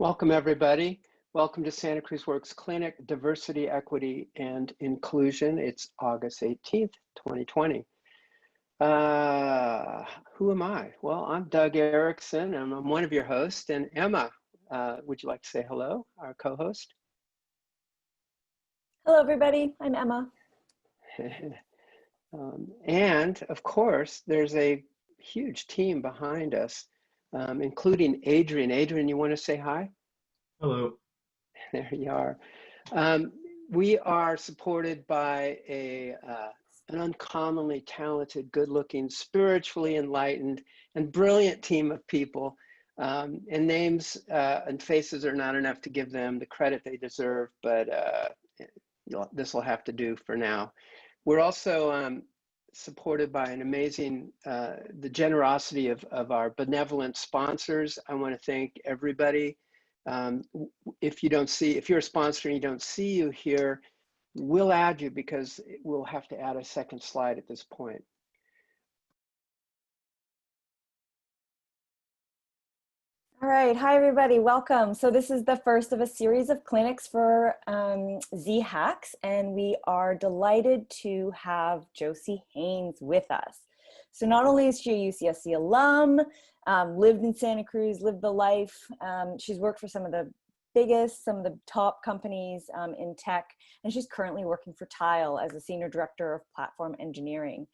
Welcome, everybody. Welcome to Santa Cruz Works Clinic, Diversity, Equity, and Inclusion. It's August 18th, 2020. Who am I? Well, I'm Doug Erickson, and I'm one of your hosts. And Emma, would you like to say hello, our co-host? Hello, everybody. I'm Emma. And of course, there's a huge team behind us, including Adrian. Adrian, you want to say hi? Hello. There you are. We are supported by an uncommonly talented, good-looking, spiritually enlightened, and brilliant team of people. And names and faces are not enough to give them the credit they deserve, but this will have to do for now. We're also supported by an amazing, the generosity of our benevolent sponsors. I want to thank everybody. If you're a sponsor and you don't see you here, we'll add you because we'll have to add a second slide at this point. All right. Hi, everybody. Welcome. So this is the first of a series of clinics for Z-Hacks, and we are delighted to have Jossie Haines with us. So not only is she a UCSC alum, lived in Santa Cruz, lived the life. She's worked for some of the top companies in tech, and she's currently working for Tile as a senior director of platform engineering.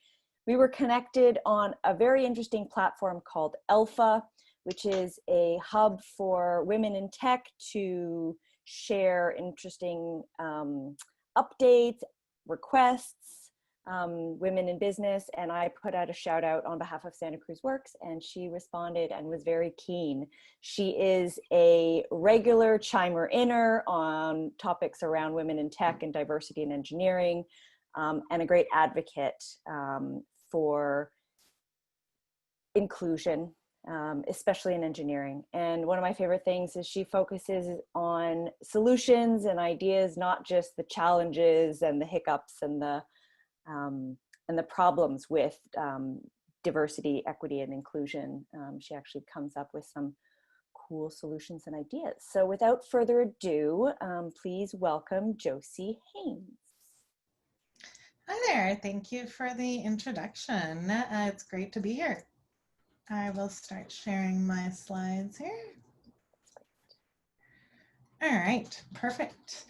We were connected on a very interesting platform called Alpha, which is a hub for women in tech to share interesting updates, requests, women in business. And I put out a shout out on behalf of Santa Cruz Works, and she responded and was very keen. She is a regular chimer-inner on topics around women in tech and diversity and engineering, and a great advocate for inclusion, especially in engineering. And one of my favorite things is she focuses on solutions and ideas, not just the challenges and the hiccups and the problems with diversity, equity, and inclusion. She actually comes up with some cool solutions and ideas. So without further ado, please welcome Jossie Haines. Hi there. Thank you for the introduction. It's great to be here. I will start sharing my slides here. All right, perfect.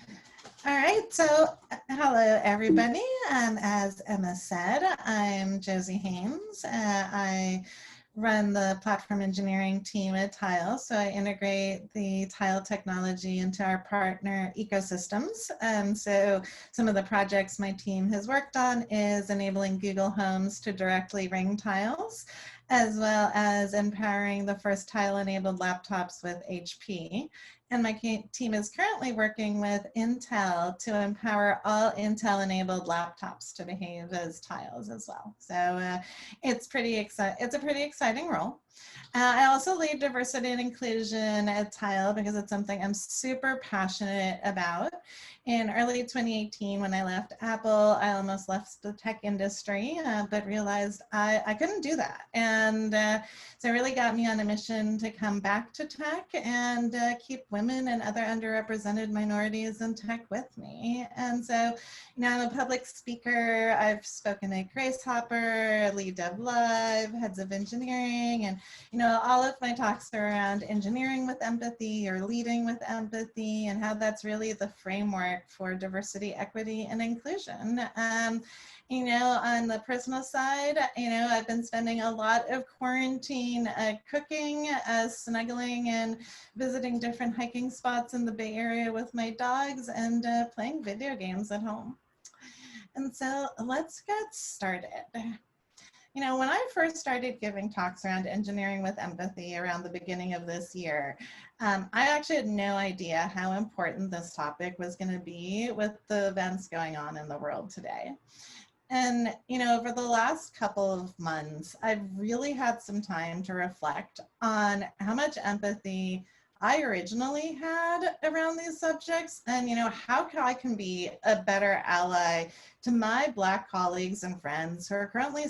All right, so hello everybody. As Emma said, I'm Jossie Haines. I run the platform engineering team at Tile. So I integrate the Tile technology into our partner ecosystems. So some of the projects my team has worked on is enabling Google Homes to directly ring tiles, as well as empowering the first Tile-enabled laptops with HP. And my team is currently working with Intel to empower all Intel-enabled laptops to behave as tiles as well. So it's a pretty exciting role. I also lead diversity and inclusion at Tile because it's something I'm super passionate about. In early 2018, when I left Apple, I almost left the tech industry, but realized I couldn't do that. And so it really got me on a mission to come back to tech and keep women and other underrepresented minorities in tech with me. And so now I'm a public speaker. I've spoken at Grace Hopper, Lead Dev Live, Heads of Engineering, and all of my talks are around engineering with empathy or leading with empathy and how that's really the framework for diversity, equity, and inclusion. On the personal side, I've been spending a lot of quarantine cooking, snuggling, and visiting different hiking spots in the Bay Area with my dogs and playing video games at home. And so let's get started. When I first started giving talks around engineering with empathy around the beginning of this year, I actually had no idea how important this topic was going to be with the events going on in the world today. And, over the last couple of months, I've really had some time to reflect on how much empathy I originally had around these subjects, and how I can be a better ally to my Black colleagues and friends who are currently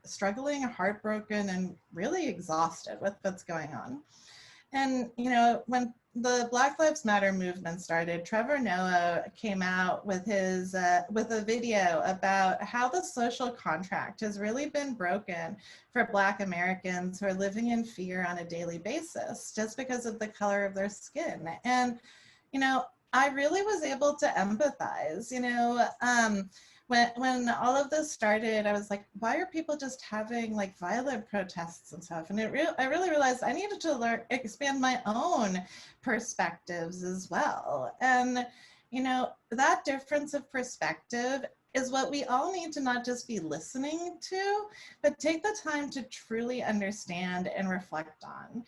struggling, heartbroken, and really exhausted with what's going on. And when the Black Lives Matter movement started, Trevor Noah came out with his with a video about how the social contract has really been broken for Black Americans who are living in fear on a daily basis just because of the color of their skin. And you know, I really was able to empathize. When all of this started, I was like, why are people just having like violent protests and stuff? And I really realized I needed to expand my own perspectives as well. And, you know, that difference of perspective is what we all need to not just be listening to, but take the time to truly understand and reflect on.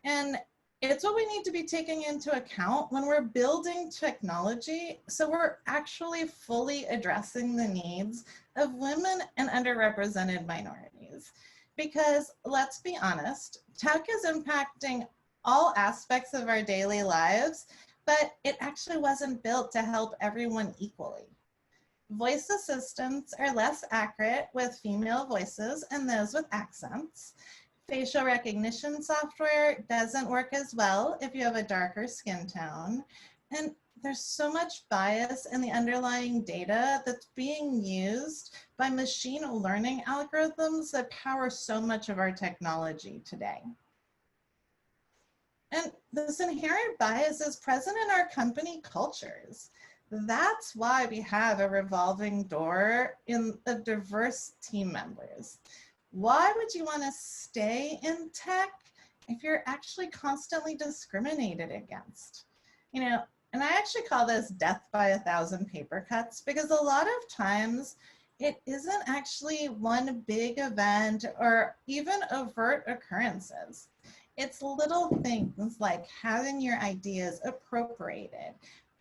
And it's what we need to be taking into account when we're building technology, so we're actually fully addressing the needs of women and underrepresented minorities. Because let's be honest, tech is impacting all aspects of our daily lives, but it actually wasn't built to help everyone equally. Voice assistants are less accurate with female voices and those with accents. Facial recognition software doesn't work as well if you have a darker skin tone. And there's so much bias in the underlying data that's being used by machine learning algorithms that power so much of our technology today. And this inherent bias is present in our company cultures. That's why we have a revolving door of diverse team members. Why would you want to stay in tech if you're actually constantly discriminated against? You know, and I actually call this death by 1,000 paper cuts, because a lot of times it isn't actually one big event or even overt occurrences. It's little things like having your ideas appropriated,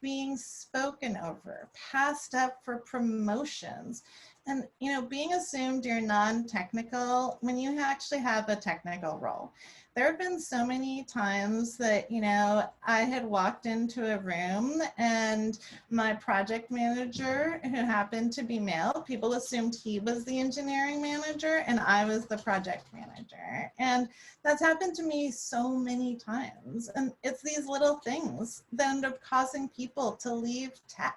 being spoken over, passed up for promotions, and you know, being assumed you're non-technical when you actually have a technical role. There have been so many times that, you know, I had walked into a room and my project manager, who happened to be male, people assumed he was the engineering manager and I was the project manager. And that's happened to me so many times. And it's these little things that end up causing people to leave tech.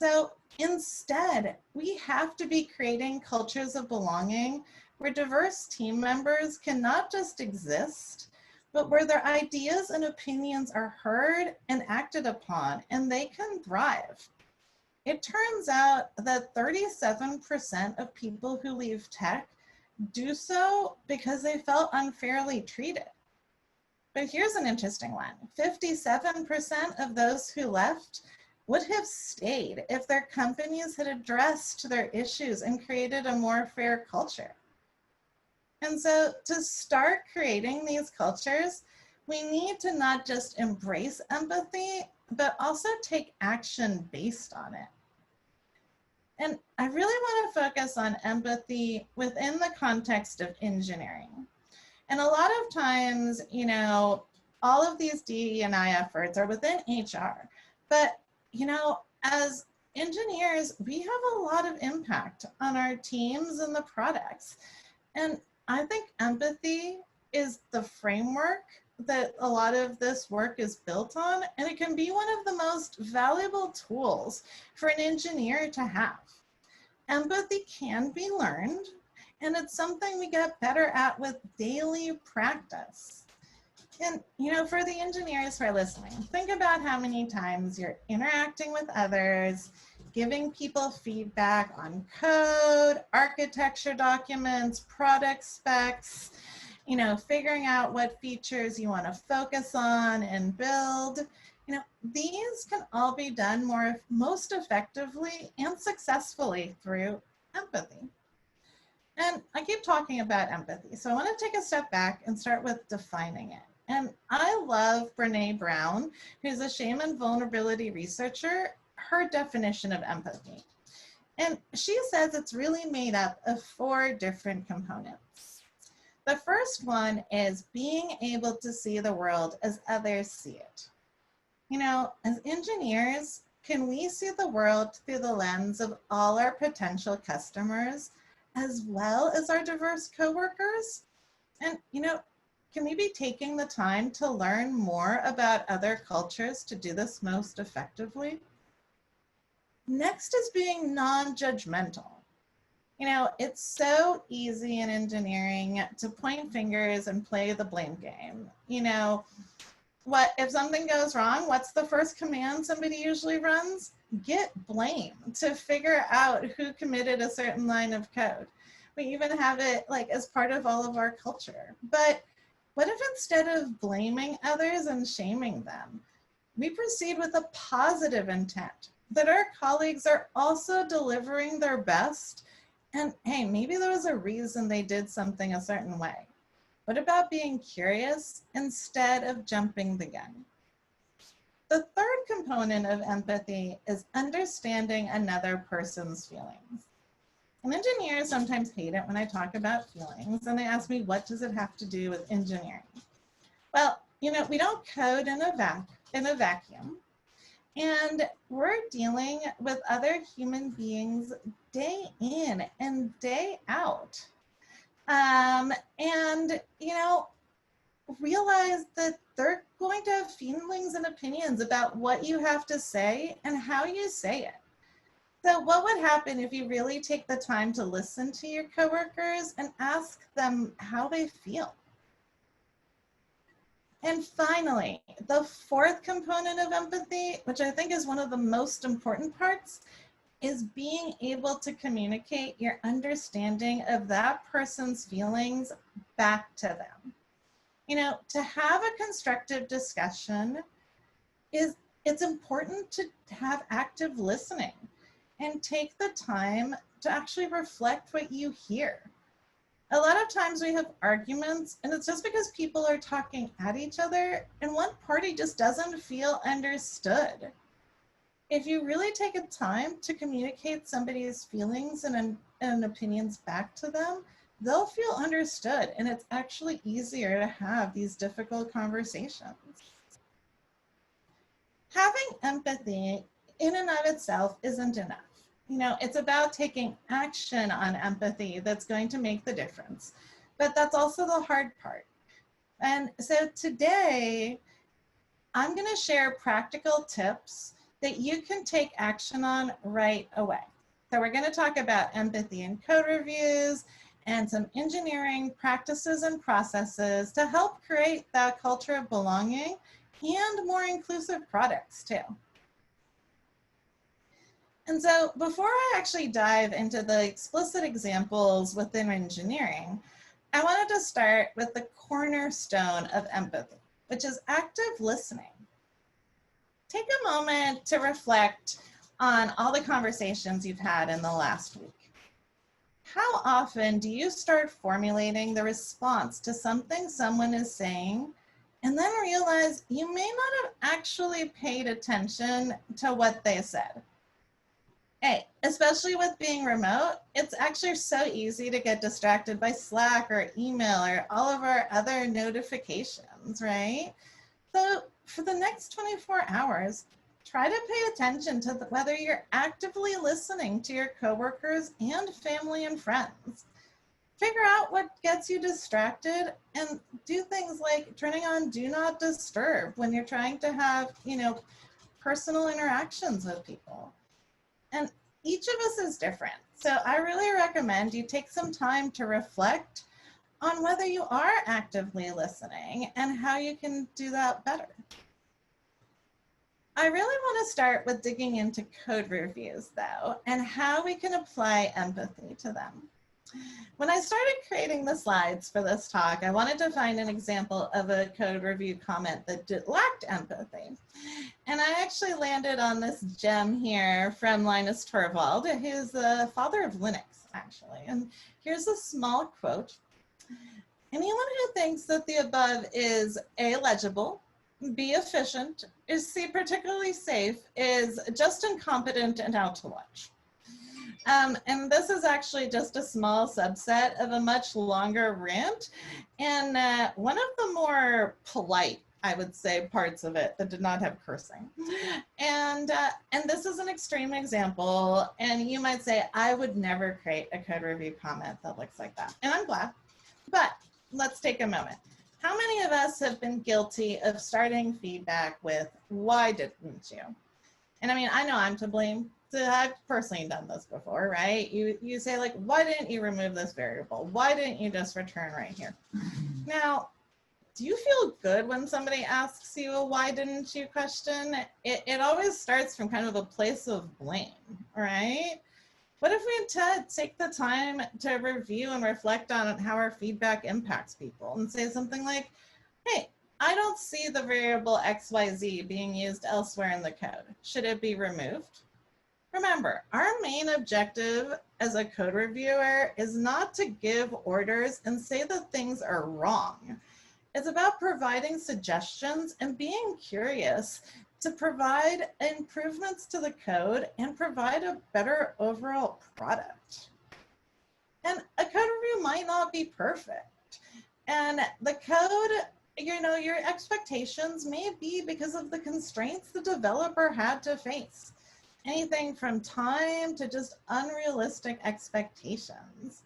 So instead, we have to be creating cultures of belonging where diverse team members can not just exist, but where their ideas and opinions are heard and acted upon, and they can thrive. It turns out that 37% of people who leave tech do so because they felt unfairly treated. But here's an interesting one. 57% of those who left would have stayed if their companies had addressed their issues and created a more fair culture. And so to start creating these cultures, we need to not just embrace empathy, but also take action based on it. And I really want to focus on empathy within the context of engineering. And a lot of times, you know, all of these DE&I efforts are within HR, but you know, as engineers, we have a lot of impact on our teams and the products. And I think empathy is the framework that a lot of this work is built on, and it can be one of the most valuable tools for an engineer to have. Empathy can be learned, and it's something we get better at with daily practice. And, you know, for the engineers who are listening, think about how many times you're interacting with others, giving people feedback on code, architecture documents, product specs, you know, figuring out what features you want to focus on and build. You know, these can all be done most effectively and successfully through empathy. And I keep talking about empathy, so I want to take a step back and start with defining it. And I love Brene Brown, who's a shame and vulnerability researcher, her definition of empathy. And she says it's really made up of 4 different components. The first one is being able to see the world as others see it. You know, as engineers, can we see the world through the lens of all our potential customers, as well as our diverse coworkers? And, you know, can we be taking the time to learn more about other cultures to do this most effectively? Next is being non-judgmental. You know, it's so easy in engineering to point fingers and play the blame game. You know, what if something goes wrong, what's the first command somebody usually runs? Get blame to figure out who committed a certain line of code. We even have it like as part of all of our culture. But what if instead of blaming others and shaming them, we proceed with a positive intent that our colleagues are also delivering their best, and hey, maybe there was a reason they did something a certain way. What about being curious instead of jumping the gun? The third component of empathy is understanding another person's feelings. And engineers sometimes hate it when I talk about feelings, and they ask me, what does it have to do with engineering? Well, you know, we don't code in a vacuum. And we're dealing with other human beings day in and day out. And, you know, realize that they're going to have feelings and opinions about what you have to say and how you say it. So what would happen if you really take the time to listen to your coworkers and ask them how they feel? And finally, the fourth component of empathy, which I think is one of the most important parts, is being able to communicate your understanding of that person's feelings back to them. You know, to have a constructive discussion it's important to have active listening and take the time to actually reflect what you hear. A lot of times we have arguments, and it's just because people are talking at each other and one party just doesn't feel understood. If you really take a time to communicate somebody's feelings and opinions back to them, they'll feel understood, and it's actually easier to have these difficult conversations. Having empathy in and of itself isn't enough. You know, it's about taking action on empathy that's going to make the difference. But that's also the hard part. And so today, I'm going to share practical tips that you can take action on right away. So we're going to talk about empathy in code reviews and some engineering practices and processes to help create that culture of belonging and more inclusive products too. And so before I actually dive into the explicit examples within engineering, I wanted to start with the cornerstone of empathy, which is active listening. Take a moment to reflect on all the conversations you've had in the last week. How often do you start formulating the response to something someone is saying and then realize you may not have actually paid attention to what they said? Hey, especially with being remote, it's actually so easy to get distracted by Slack or email or all of our other notifications, right? So for the next 24 hours, try to pay attention to whether you're actively listening to your coworkers and family and friends. Figure out what gets you distracted and do things like turning on Do Not Disturb when you're trying to have, you know, personal interactions with people. And each of us is different. So I really recommend you take some time to reflect on whether you are actively listening and how you can do that better. I really want to start with digging into code reviews though, and how we can apply empathy to them. When I started creating the slides for this talk, I wanted to find an example of a code review comment that lacked empathy. And I actually landed on this gem here from Linus Torvald, who's the father of Linux, actually. And here's a small quote. Anyone who thinks that the above is A, legible, B, efficient, is C, particularly safe, is just incompetent and out to lunch. And this is actually just a small subset of a much longer rant, and one of the more polite, I would say, parts of it that did not have cursing. And this is an extreme example, and you might say, I would never create a code review comment that looks like that. And I'm glad, but let's take a moment. How many of us have been guilty of starting feedback with, why didn't you? And I mean, I know I'm to blame. So I've personally done this before, right? You say like, why didn't you remove this variable? Why didn't you just return right here? Now, do you feel good when somebody asks you a why didn't you question? It always starts from kind of a place of blame, right? What if we take the time to review and reflect on how our feedback impacts people and say something like, hey, I don't see the variable XYZ being used elsewhere in the code. Should it be removed? Remember, our main objective as a code reviewer is not to give orders and say that things are wrong. It's about providing suggestions and being curious to provide improvements to the code and provide a better overall product. And a code review might not be perfect. And the code, your expectations may be because of the constraints the developer had to face. Anything from time to just unrealistic expectations.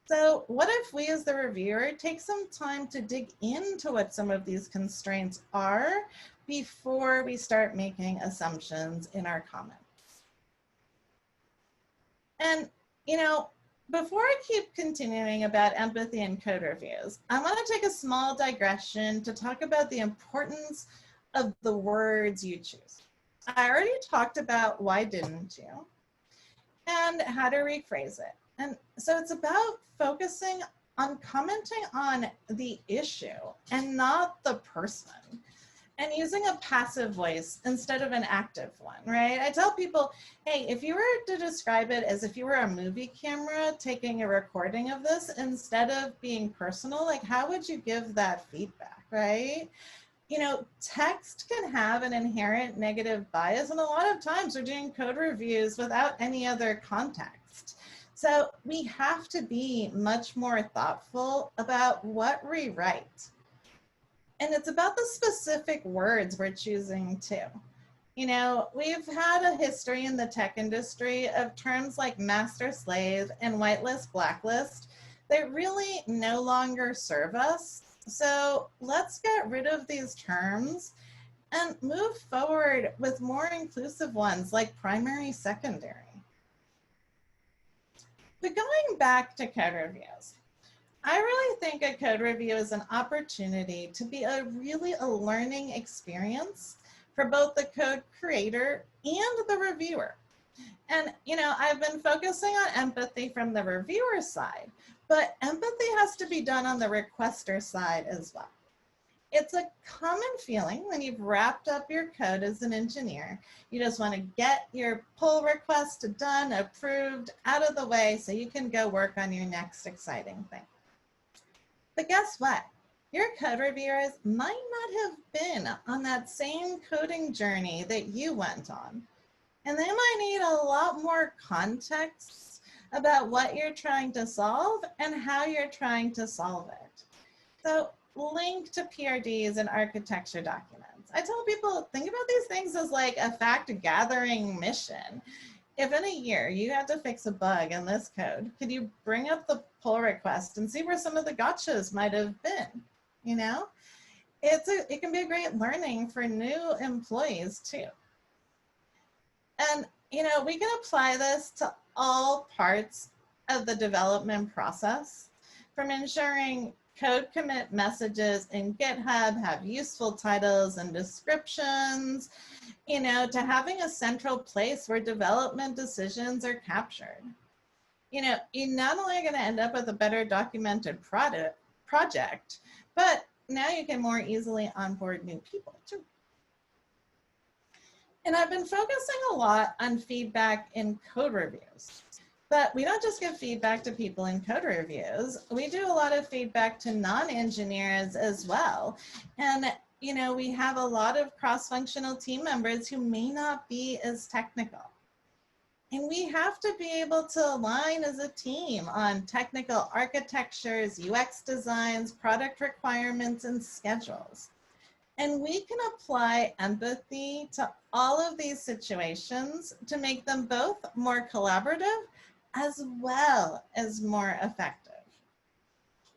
So what if we as the reviewer take some time to dig into what some of these constraints are before we start making assumptions in our comments? And, before I keep continuing about empathy and code reviews, I want to take a small digression to talk about the importance of the words you choose. I already talked about why didn't you and how to rephrase it. And so it's about focusing on commenting on the issue and not the person, and using a passive voice instead of an active one, right? I tell people, hey, if you were to describe it as if you were a movie camera taking a recording of this instead of being personal, like how would you give that feedback, right? Text can have an inherent negative bias, and a lot of times we're doing code reviews without any other context. So we have to be much more thoughtful about what we write. And it's about the specific words we're choosing too. We've had a history in the tech industry of terms like master slave and whitelist blacklist that really no longer serve us. So let's get rid of these terms and move forward with more inclusive ones like primary, secondary. But going back to code reviews, I really think a code review is an opportunity to be a learning experience for both the code creator and the reviewer. And, I've been focusing on empathy from the reviewer side, but empathy has to be done on the requester side as well. It's a common feeling when you've wrapped up your code as an engineer. You just want to get your pull request done, approved, out of the way so you can go work on your next exciting thing. But guess what? Your code reviewers might not have been on that same coding journey that you went on. And they might need a lot more context about what you're trying to solve and how you're trying to solve it. So link to PRDs and architecture documents. I tell people, think about these things as like a fact gathering mission. If in a year you had to fix a bug in this code, could you bring up the pull request and see where some of the gotchas might have been? It can be a great learning for new employees too. And, we can apply this to all parts of the development process, from ensuring code commit messages in GitHub have useful titles and descriptions, to having a central place where development decisions are captured. You not only are going to end up with a better documented project, but now you can more easily onboard new people too. And I've been focusing a lot on feedback in code reviews. But we don't just give feedback to people in code reviews. We do a lot of feedback to non-engineers as well. And, we have a lot of cross-functional team members who may not be as technical. And we have to be able to align as a team on technical architectures, UX designs, product requirements, and schedules. And we can apply empathy to all of these situations to make them both more collaborative as well as more effective.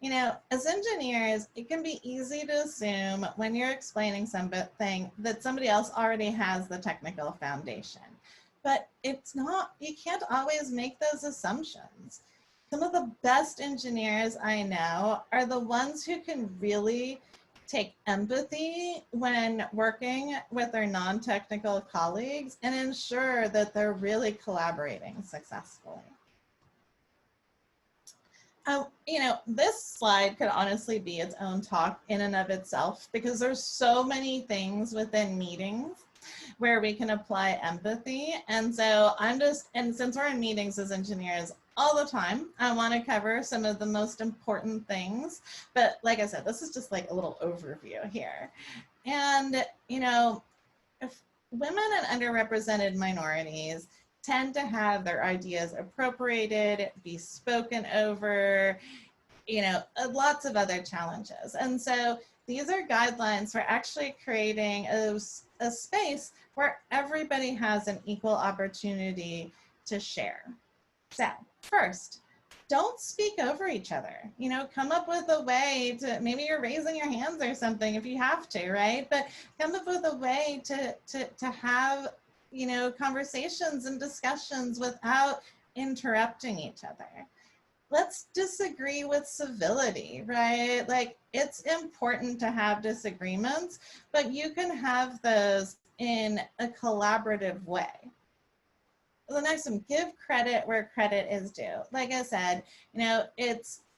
As engineers, it can be easy to assume when you're explaining something that somebody else already has the technical foundation. But it's not, you can't always make those assumptions. Some of the best engineers I know are the ones who can really take empathy when working with their non-technical colleagues and ensure that they're really collaborating successfully. This slide could honestly be its own talk in and of itself, because there's so many things within meetings where we can apply empathy. And so since we're in meetings as engineers all the time, I want to cover some of the most important things. But like I said, this is just like a little overview here. And, if women and underrepresented minorities tend to have their ideas appropriated, be spoken over, lots of other challenges. And so these are guidelines for actually creating a space where everybody has an equal opportunity to share. So first, don't speak over each other. Come up with a way to, maybe you're raising your hands or something if you have to, right? But come up with a way to have, conversations and discussions without interrupting each other. Let's disagree with civility, right? Like, it's important to have disagreements, but you can have those in a collaborative way. The next one, give credit where credit is due. Like I said,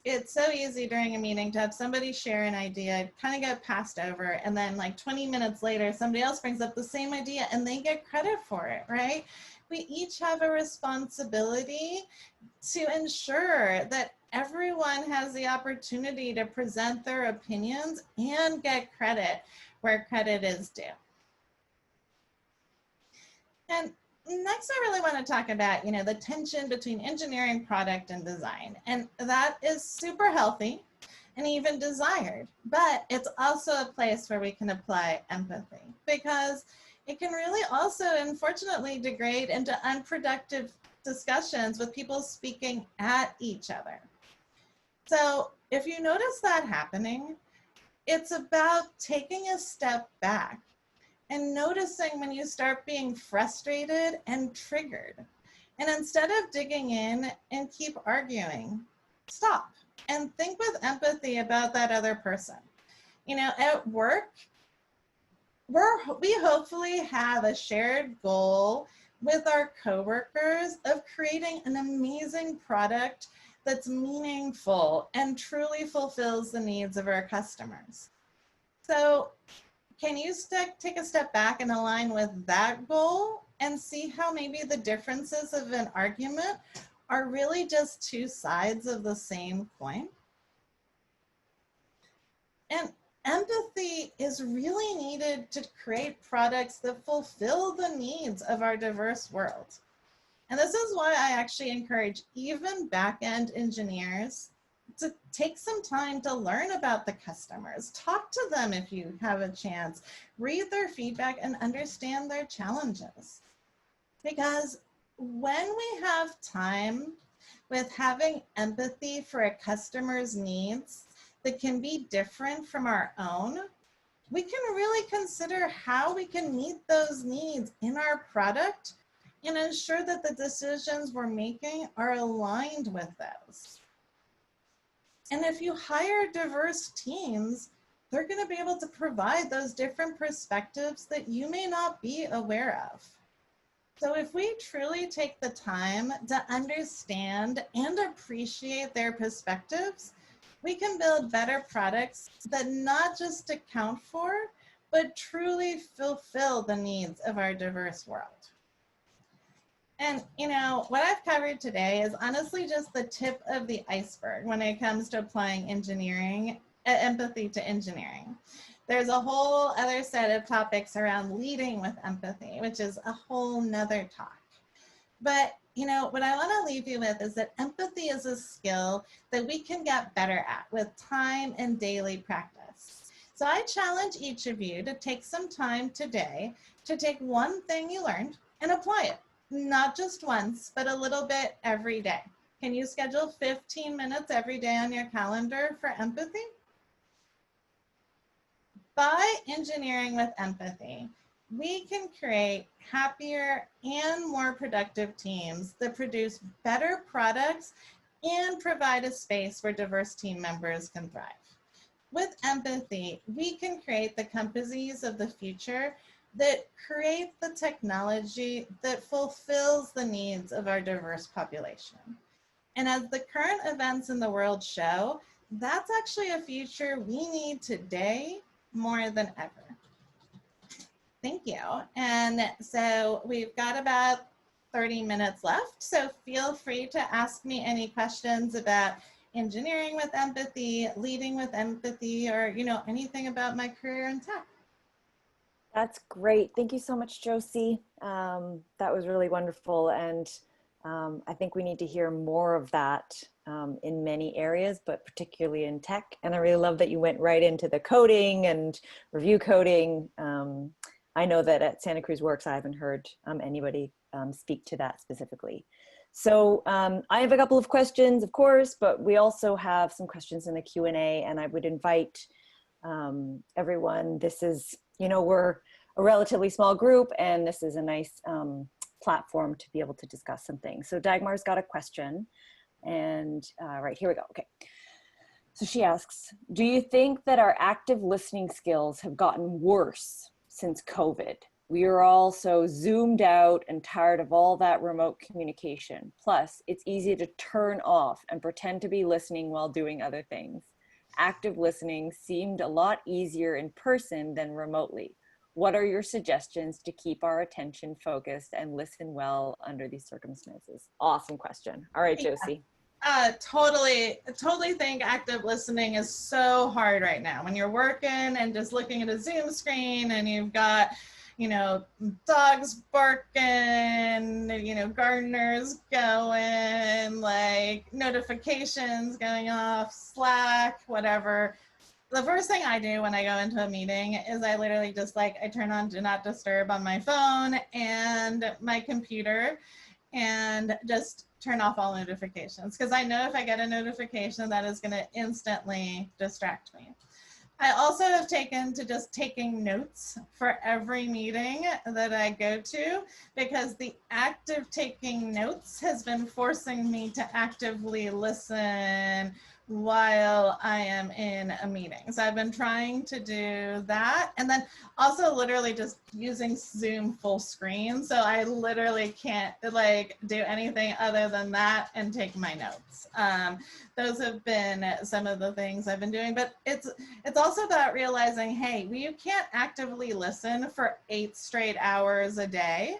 it's so easy during a meeting to have somebody share an idea, kind of get passed over, and then like 20 minutes later, somebody else brings up the same idea and they get credit for it, right? We each have a responsibility to ensure that everyone has the opportunity to present their opinions and get credit where credit is due. And next, I really want to talk about, the tension between engineering, product, and design. And that is super healthy and even desired, but it's also a place where we can apply empathy, because it can really also, unfortunately, degrade into unproductive discussions with people speaking at each other. So if you notice that happening, it's about taking a step back and noticing when you start being frustrated and triggered. And instead of digging in and keep arguing, stop and think with empathy about that other person. At work, we hopefully have a shared goal with our coworkers of creating an amazing product that's meaningful and truly fulfills the needs of our customers. So can you take a step back and align with that goal and see how maybe the differences of an argument are really just two sides of the same coin? And empathy is really needed to create products that fulfill the needs of our diverse world. And this is why I actually encourage even back-end engineers to take some time to learn about the customers, talk to them if you have a chance, read their feedback and understand their challenges. Because when we have time with having empathy for a customer's needs that can be different from our own, we can really consider how we can meet those needs in our product and ensure that the decisions we're making are aligned with those. And if you hire diverse teams, they're going to be able to provide those different perspectives that you may not be aware of. So if we truly take the time to understand and appreciate their perspectives, we can build better products that not just account for, but truly fulfill the needs of our diverse world. And what I've covered today is honestly just the tip of the iceberg when it comes to applying empathy to engineering. There's a whole other set of topics around leading with empathy, which is a whole nother talk. But what I want to leave you with is that empathy is a skill that we can get better at with time and daily practice. So I challenge each of you to take some time today to take one thing you learned and apply it. Not just once, but a little bit every day. Can you schedule 15 minutes every day on your calendar for empathy? By engineering with empathy, we can create happier and more productive teams that produce better products and provide a space where diverse team members can thrive. With empathy, we can create the companies of the future that create the technology that fulfills the needs of our diverse population. And as the current events in the world show, that's actually a future we need today more than ever. Thank you. And so we've got about 30 minutes left. So feel free to ask me any questions about engineering with empathy, leading with empathy, or anything about my career in tech. That's great. Thank you so much, Jossie. That was really wonderful. And I think we need to hear more of that in many areas, but particularly in tech. And I really love that you went right into the coding and review coding. I know that at Santa Cruz Works, I haven't heard anybody speak to that specifically. So I have a couple of questions, of course, but we also have some questions in the Q&A, and I would invite everyone. This is, we're a relatively small group, and this is a nice platform to be able to discuss some things. So Dagmar's got a question, and right, here we go. Okay. So she asks, do you think that our active listening skills have gotten worse since COVID? We are all so zoomed out and tired of all that remote communication. Plus, it's easy to turn off and pretend to be listening while doing other things. Active listening seemed a lot easier in person than remotely. What are your suggestions to keep our attention focused and listen well under these circumstances? Awesome question. All right, Jossie. Totally think active listening is so hard right now. When you're working and just looking at a Zoom screen and you've got, dogs barking, gardeners going, like notifications going off, Slack, whatever. The first thing I do when I go into a meeting is I literally just I turn on Do Not Disturb on my phone and my computer and just turn off all notifications, because I know if I get a notification, that is going to instantly distract me. I also have taken to just taking notes for every meeting that I go to, because the act of taking notes has been forcing me to actively listen while I am in a meeting. So I've been trying to do that. And then also literally just using Zoom full screen. So I literally can't do anything other than that and take my notes. Those have been some of the things I've been doing, but it's also about realizing, hey, you can't actively listen for 8 straight hours a day.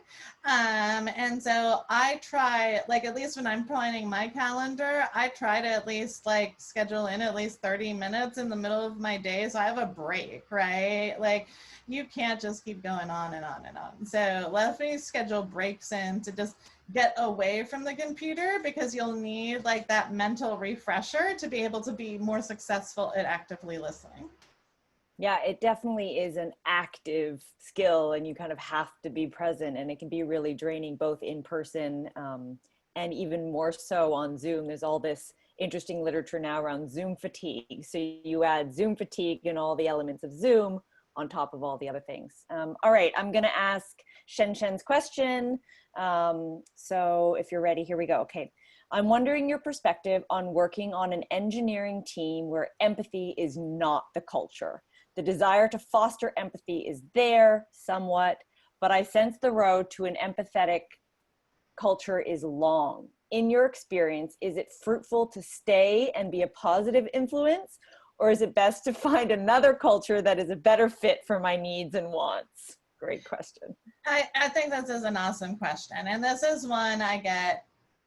And so I try, at least when I'm planning my calendar, I try to at least schedule in at least 30 minutes in the middle of my day. So I have a break, right? You can't just keep going on and on and on. So let me schedule breaks in to just get away from the computer, because you'll need that mental refresher to be able to be more successful at actively listening. Yeah, it definitely is an active skill, and you kind of have to be present, and it can be really draining both in person and even more so on Zoom. There's all this interesting literature now around Zoom fatigue. So you add Zoom fatigue and all the elements of Zoom on top of all the other things. All right, I'm gonna ask Shen's question. So if you're ready, here we go. Okay, I'm wondering your perspective on working on an engineering team where empathy is not the culture. The desire to foster empathy is there somewhat, but I sense the road to an empathetic culture is long. In your experience, is it fruitful to stay and be a positive influence, or is it best to find another culture that is a better fit for my needs and wants? Great question. I think this is an awesome question. And this is one I get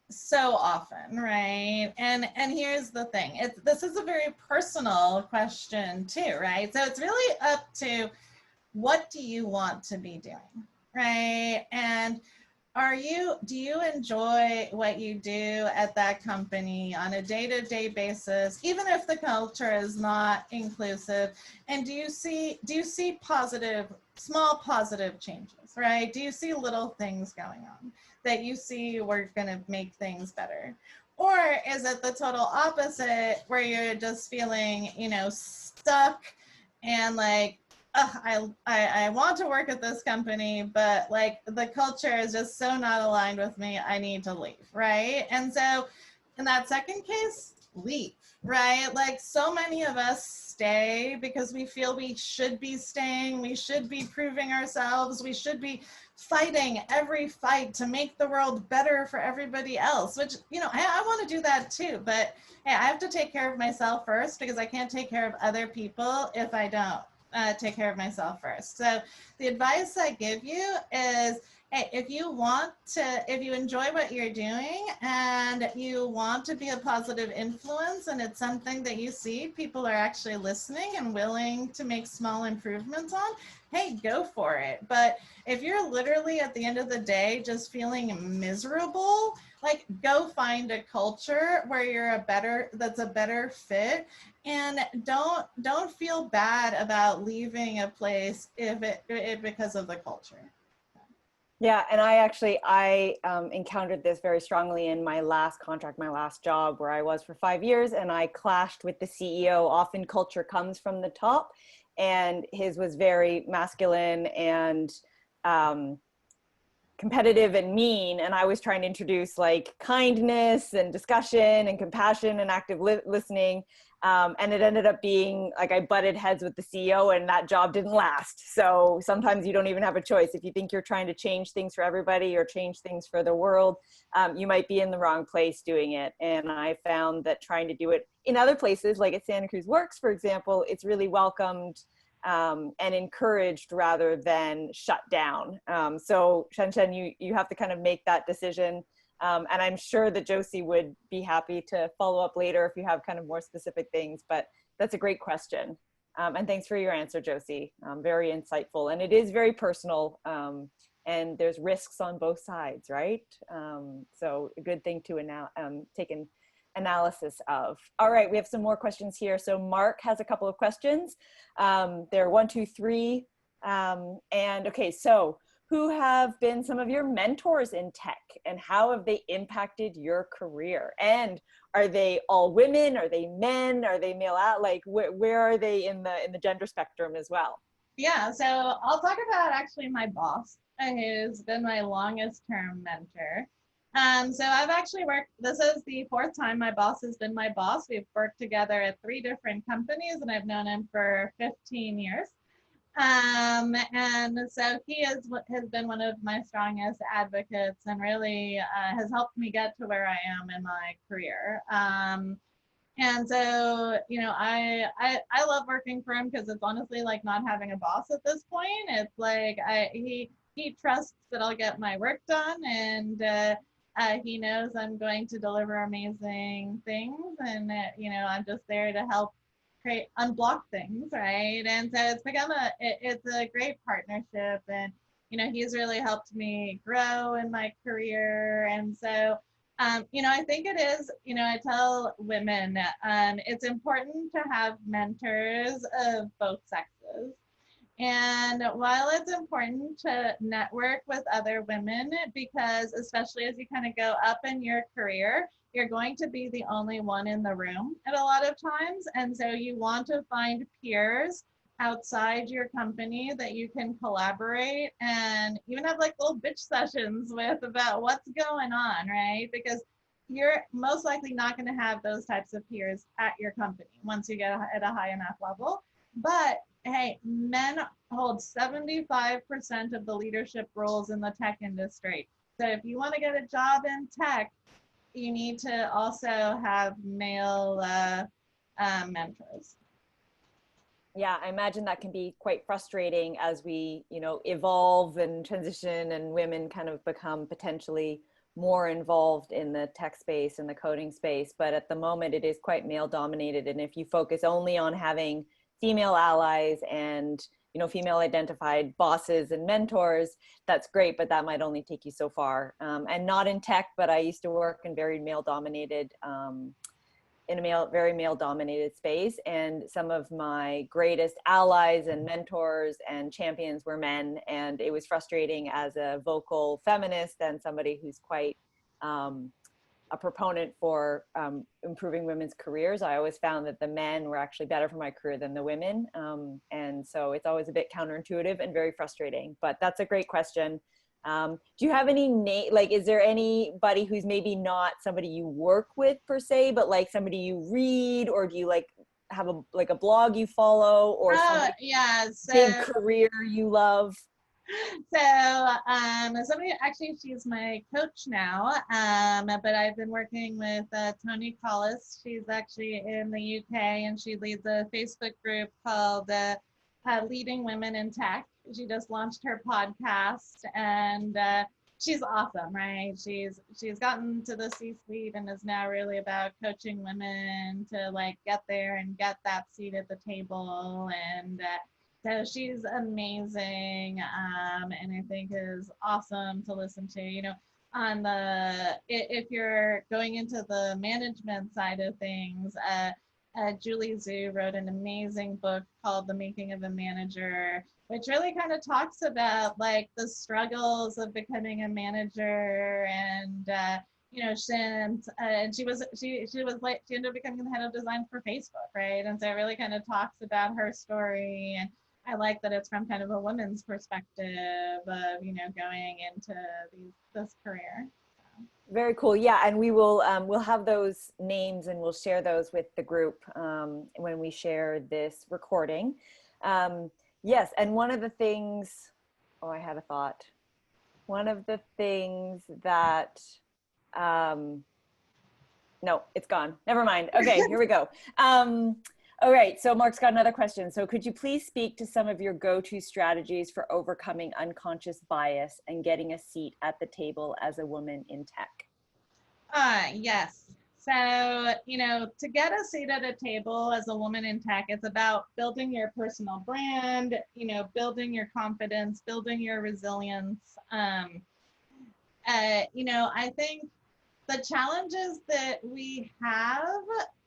so often, right? And here's the thing. This is a very personal question too, right? So it's really up to, what do you want to be doing, right? And do you enjoy what you do at that company on a day-to-day basis, even if the culture is not inclusive? And do you see small positive changes, right? Do you see little things going on that you see we're going to make things better? Or is it the total opposite where you're just feeling, you know, stuck and like, ugh, I want to work at this company, but like the culture is just so not aligned with me, I need to leave, right? And so in that second case, leave, right? Like so many of us stay because we feel we should be staying, we should be proving ourselves, we should be fighting every fight to make the world better for everybody else, which, you know, I want to do that too, but hey, I have to take care of myself first because I can't take care of other people if I don't take care of myself first. So the advice I give you is, hey, if you enjoy what you're doing and you want to be a positive influence and it's something that you see people are actually listening and willing to make small improvements on, hey, go for it. But if you're literally at the end of the day just feeling miserable, like go find a culture where you're that's a better fit, and don't feel bad about leaving a place if because of the culture. Yeah, and I encountered this very strongly in my last contract, my last job where I was for 5 years, and I clashed with the CEO. Often culture comes from the top, and his was very masculine and competitive and mean, and I was trying to introduce like kindness and discussion and compassion and active listening, and it ended up being like I butted heads with the CEO, and that job didn't last. So sometimes you don't even have a choice. If you think you're trying to change things for everybody or change things for the world, you might be in the wrong place doing it. And I found that trying to do it in other places, like at Santa Cruz Works, for example, it's really welcomed and encouraged rather than shut down. So Shen, you have to kind of make that decision. And I'm sure that Jossie would be happy to follow up later if you have kind of more specific things, but that's a great question. And thanks for your answer, Jossie. Very insightful, and it is very personal. And there's risks on both sides, right? So a good thing to take an analysis of. All right, we have some more questions here. So Mark has a couple of questions. They're 1, 2, 3. And okay, so who have been some of your mentors in tech and how have they impacted your career? And are they all women? Are they men? Are they male out? Like where are they in the gender spectrum as well? Yeah, so I'll talk about actually my boss, who's been my longest term mentor. So I've actually this is the fourth time my boss has been my boss. We've worked together at 3 different companies and I've known him for 15 years. And so he has been one of my strongest advocates and really has helped me get to where I am in my career. And so, you know, I love working for him because it's honestly like not having a boss at this point. It's like he trusts that I'll get my work done, and he knows I'm going to deliver amazing things, and you know, I'm just there to help unblock things, right? And so it's become it's a great partnership, and you know, he's really helped me grow in my career, and so. You know, I think it is, you know, I tell women it's important to have mentors of both sexes. And while it's important to network with other women, because especially as you kind of go up in your career, you're going to be the only one in the room at a lot of times. And so you want to find peers outside your company that you can collaborate and even have like little bitch sessions with about what's going on, right? Because you're most likely not going to have those types of peers at your company once you get at a high enough level. But hey, men hold 75% of the leadership roles in the tech industry. So if you want to get a job in tech, you need to also have male mentors. Yeah, I imagine that can be quite frustrating as we, you know, evolve and transition and women kind of become potentially more involved in the tech space and the coding space. But at the moment, it is quite male dominated. And if you focus only on having female allies and, you know, female identified bosses and mentors, that's great, but that might only take you so far. And not in tech, but I used to work in very male dominated in a very male dominated space. And some of my greatest allies and mentors and champions were men. And it was frustrating as a vocal feminist and somebody who's quite a proponent for improving women's careers. I always found that the men were actually better for my career than the women. And so it's always a bit counterintuitive and very frustrating, but that's a great question. Do you have any like, is there anybody who's maybe not somebody you work with per se, but like somebody you read, or do you like have a blog you follow, or big career you love? Somebody, actually, she's my coach now, but I've been working with Toni Collis. She's actually in the UK, and she leads a Facebook group called Leading Women in Tech. She just launched her podcast, and she's awesome, right? She's gotten to the C-suite and is now really about coaching women to like get there and get that seat at the table. And so she's amazing, and I think is awesome to listen to. You know, on if you're going into the management side of things, Julie Zhu wrote an amazing book called The Making of a Manager, which really kind of talks about like the struggles of becoming a manager. And you know, she ended up becoming the head of design for Facebook, right? And so it really kind of talks about her story. And I like that it's from kind of a woman's perspective of, you know, going into this career. Very cool. Yeah, and we will we'll have those names and we'll share those with the group when we share this recording. Yes, and one of the things, oh, I had a thought. One of the things that, no, it's gone. Never mind. Okay, here we go. All right, so Mark's got another question. So could you please speak to some of your go-to strategies for overcoming unconscious bias and getting a seat at the table as a woman in tech? Yes. So, you know, to get a seat at a table as a woman in tech, it's about building your personal brand, you know, building your confidence, building your resilience. You know, I think the challenges that we have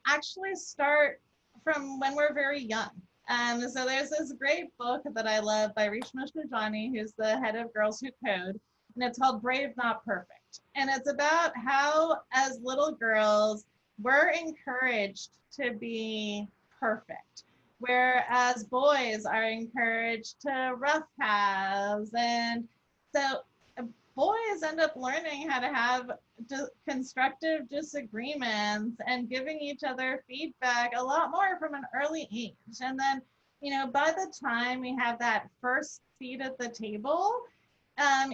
actually start from when we're very young. So there's this great book that I love by Reshma Shujani, who's the head of Girls Who Code, and it's called Brave Not Perfect. And it's about how, as little girls, we're encouraged to be perfect, whereas boys are encouraged to roughhouse. And so boys end up learning how to have constructive disagreements and giving each other feedback a lot more from an early age. And then, you know, by the time we have that first seat at the table,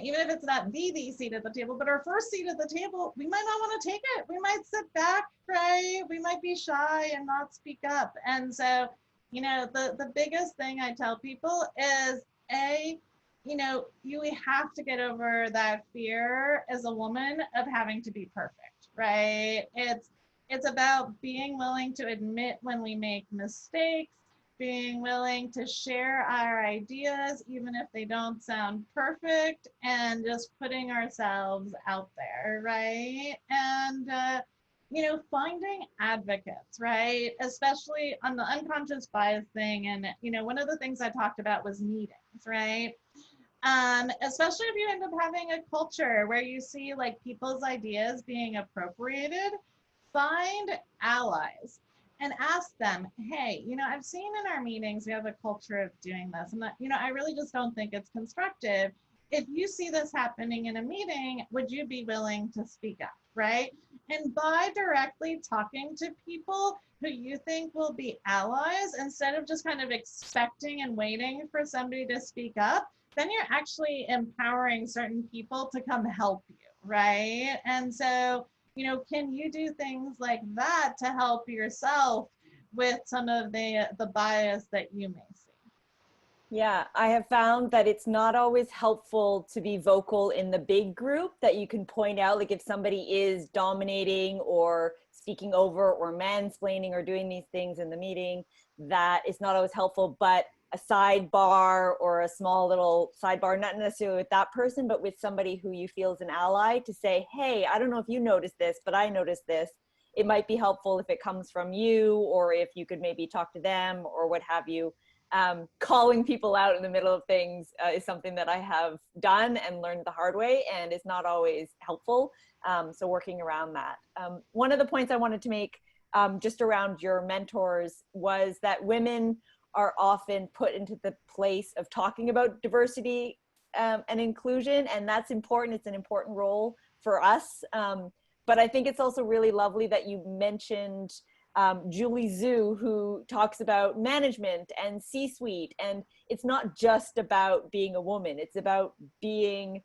even if it's not the seat at the table, but our first seat at the table, we might not want to take it. We might sit back, right? We might be shy and not speak up. And so, you know, the biggest thing I tell people is, you know, you have to get over that fear as a woman of having to be perfect, right? It's about being willing to admit when we make mistakes, being willing to share our ideas, even if they don't sound perfect, and just putting ourselves out there, right? And, you know, finding advocates, right? Especially on the unconscious bias thing. And, you know, one of the things I talked about was meetings, right? Especially if you end up having a culture where you see like people's ideas being appropriated, find allies and ask them, hey, you know, I've seen in our meetings, we have a culture of doing this. And, you know, I really just don't think it's constructive. If you see this happening in a meeting, would you be willing to speak up, right? And by directly talking to people who you think will be allies, instead of just kind of expecting and waiting for somebody to speak up, then you're actually empowering certain people to come help you, right? And so, you know, can you do things like that to help yourself with some of the bias that you may see? Yeah, I have found that it's not always helpful to be vocal in the big group, that you can point out, like if somebody is dominating or speaking over or mansplaining or doing these things in the meeting, that it's not always helpful, but a sidebar or a small little sidebar, not necessarily with that person, but with somebody who you feel is an ally, to say, hey, I don't know if you noticed this, but I noticed this. It might be helpful if it comes from you, or if you could maybe talk to them or what have you. calling people out in the middle of things is something that I have done and learned the hard way, and is not always helpful. So working around that. One of the points I wanted to make just around your mentors was that women are often put into the place of talking about diversity and inclusion, and that's important. It's an important role for us. But I think it's also really lovely that you mentioned Julie Zhu, who talks about management and C-suite. And it's not just about being a woman, it's about being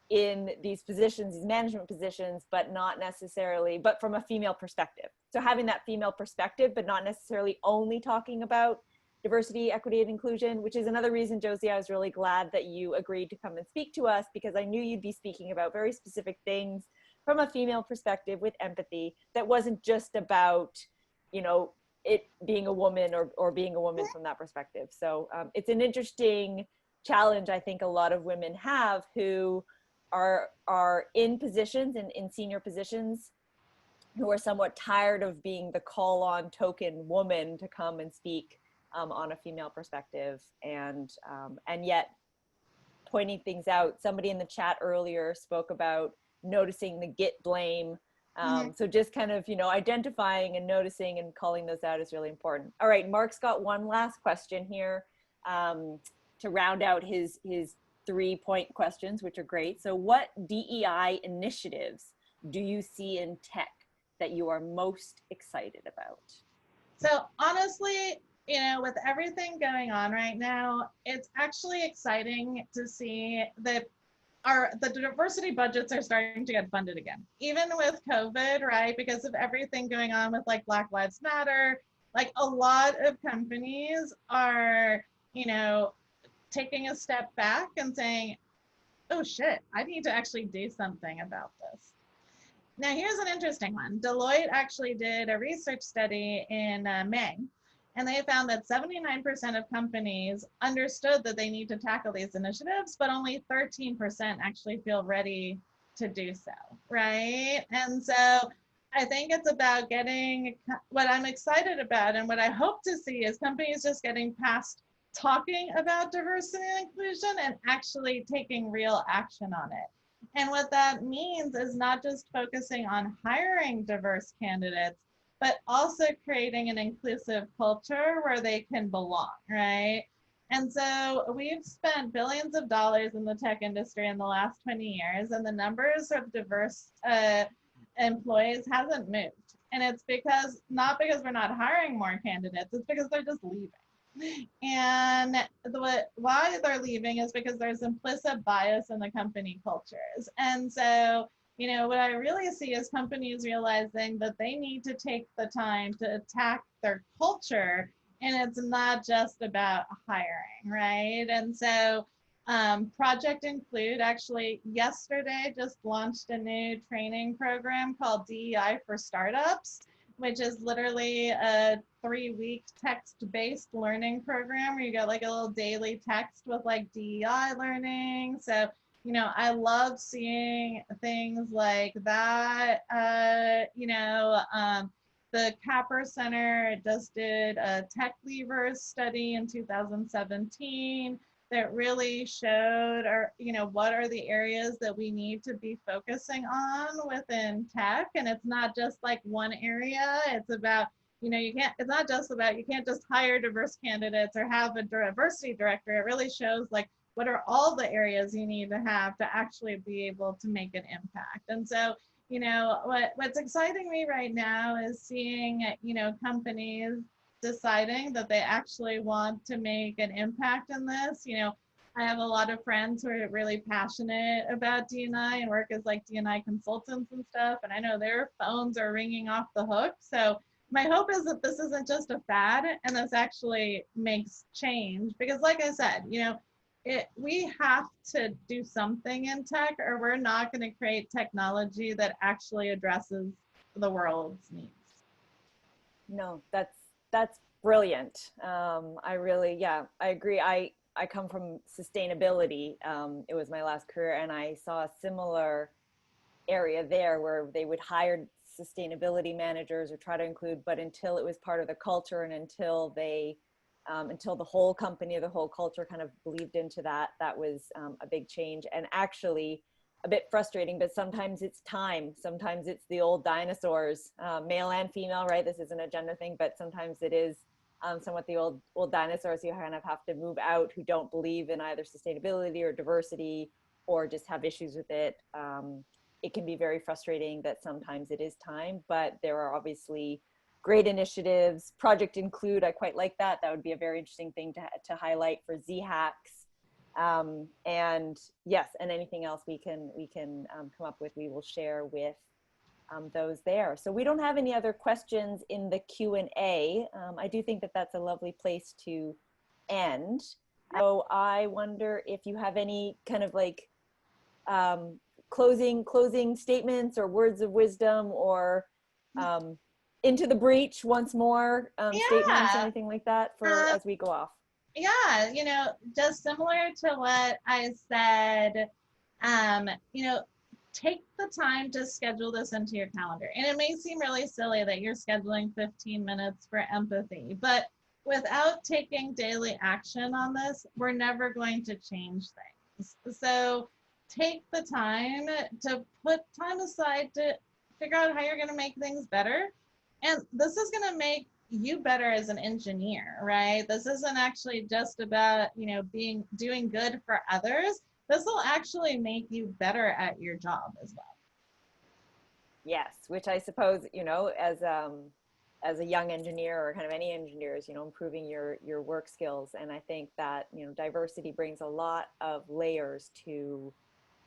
in these positions, these management positions, but not necessarily, but from a female perspective. So having that female perspective, but not necessarily only talking about diversity, equity, and inclusion, which is another reason, Josie, I was really glad that you agreed to come and speak to us, because I knew you'd be speaking about very specific things from a female perspective with empathy that wasn't just about, you know, it being a woman or being a woman from that perspective. So it's an interesting challenge I think a lot of women have who are in positions and in senior positions who are somewhat tired of being the call on token woman to come and speak on a female perspective, and yet pointing things out. Somebody in the chat earlier spoke about noticing the git blame. So just kind of, you know, identifying and noticing and calling those out is really important. All right, Mark's got one last question here to round out his 3-point questions, which are great. So what DEI initiatives do you see in tech that you are most excited about? So honestly, you know, with everything going on right now, it's actually exciting to see that the diversity budgets are starting to get funded again, even with COVID, right? Because of everything going on with like Black Lives Matter, like a lot of companies are, you know, taking a step back and saying, oh shit, I need to actually do something about this. Now, here's an interesting one. Deloitte actually did a research study in May, and they found that 79% of companies understood that they need to tackle these initiatives, but only 13% actually feel ready to do so, right? And so I think it's about getting, what I'm excited about and what I hope to see is companies just getting past talking about diversity and inclusion and actually taking real action on it. And what that means is not just focusing on hiring diverse candidates, but also creating an inclusive culture where they can belong, right? And so we've spent billions of dollars in the tech industry in the last 20 years, and the numbers of diverse employees hasn't moved. And it's because, not because we're not hiring more candidates, it's because they're just leaving. And why they're leaving is because there's implicit bias in the company cultures. And so, you know, what I really see is companies realizing that they need to take the time to attack their culture, and it's not just about hiring, right? And so Project Include actually yesterday just launched a new training program called DEI for Startups, which is literally a 3-week text-based learning program where you get like a little daily text with like DEI learning. So, you know, I love seeing things like that. The Capper Center just did a Tech Levers study in 2017 that really showed, what are the areas that we need to be focusing on within tech. And it's not just like one area. It's about, you can't just hire diverse candidates or have a diversity director. It really shows like, what are all the areas you need to have to actually be able to make an impact? And so, you know, what's exciting me right now is seeing, companies deciding that they actually want to make an impact in this. You know, I have a lot of friends who are really passionate about D&I and work as like D&I consultants and stuff. And I know their phones are ringing off the hook. So my hope is that this isn't just a fad and this actually makes change, because like I said, we have to do something in tech, or we're not going to create technology that actually addresses the world's needs. No, that's brilliant. I agree. I come from sustainability. It was my last career, and I saw a similar area there where they would hire sustainability managers or try to include, but until it was part of the culture and until they until the whole company or the whole culture kind of believed into that. That was a big change, and actually a bit frustrating, but sometimes it's time. Sometimes it's the old dinosaurs, male and female, right? This isn't a gender thing, but sometimes it is somewhat the old dinosaurs you kind of have to move out, who don't believe in either sustainability or diversity, or just have issues with it. It can be very frustrating that sometimes it is time, but there are obviously great initiatives. Project Include, I quite like that. That would be a very interesting thing to highlight for ZHacks. And yes, and anything else we can come up with, we will share with those there. So we don't have any other questions in the Q&A. I do think that that's a lovely place to end. So I wonder if you have any kind of like closing statements or words of wisdom, or into the breach once more statements, anything like that for as we go off. Yeah, you know, just similar to what I said, you know, take the time to schedule this into your calendar. And it may seem really silly that you're scheduling 15 minutes for empathy, but without taking daily action on this, we're never going to change things. So take the time to put time aside to figure out how you're going to make things better. And this is going to make you better as an engineer, right? This isn't actually just about, you know, doing good for others. This will actually make you better at your job as well. Yes, which I suppose, you know, as a young engineer, or kind of any engineers, you know, improving your work skills. And I think that, you know, diversity brings a lot of layers to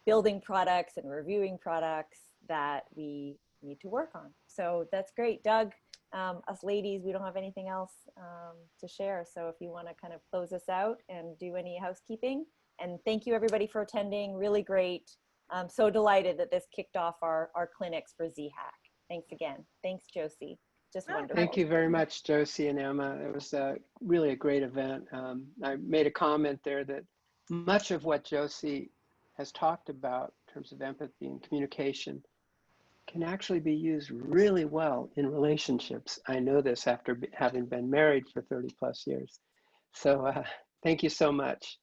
building products and reviewing products that we need to work on. So that's great. Doug, us ladies, we don't have anything else to share. So if you want to kind of close us out and do any housekeeping. And thank you everybody for attending. Really great. I'm so delighted that this kicked off our clinics for ZHack. Thanks again. Thanks, Jossie. Just wonderful. Thank you very much, Jossie and Emma. It was really a great event. I made a comment there that much of what Jossie has talked about in terms of empathy and communication can actually be used really well in relationships. I know this after having been married for 30+ years. So thank you so much.